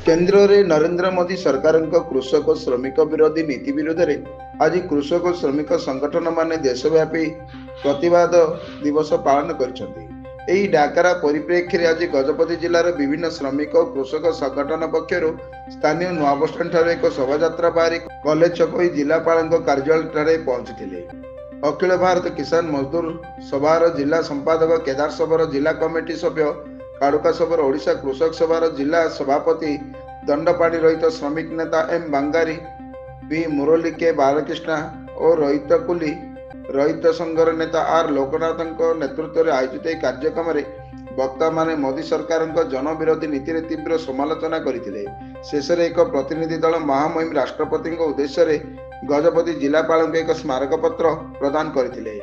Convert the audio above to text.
केन्द्र रे नरेंद्र मोदी सरकार कृषक और श्रमिक विरोधी नीति विरोध में आज कृषक और श्रमिक संगठन माने देशव्यापी प्रतिवाद दिवस पालन कर डाकरा परिप्रेक्षी में आज गजपति जिलार विभिन्न श्रमिक और कृषक संगठन पक्षर स्थानीय नुआ बसस्टाण्ड एक शोभा बाहरी कॉलेज छक जिलापाल कार्यालय पहुंची। अखिल भारत किसान मजदूर सभार जिला संपादक केदार सबर जिला कमिटी सभ्य काड़ुका सबर ओडिशा कृषक सभार जिला सभापति दंडपाणी रहित श्रमिक नेता एम बांगारी पी मुरली के बालकृष्णा और रहित कुली रहित संघर नेता आर लोकनाथ नेतृत्व में आयोजित कार्यक्रम में वक्ता माने मोदी सरकार जन विरोधी नीति तीव्र समालोचना करते। शेष एक प्रतिनिधि दल महामहिम राष्ट्रपति उद्देश्य गजपति जिलापाल एक स्मारक पत्र प्रदान करते।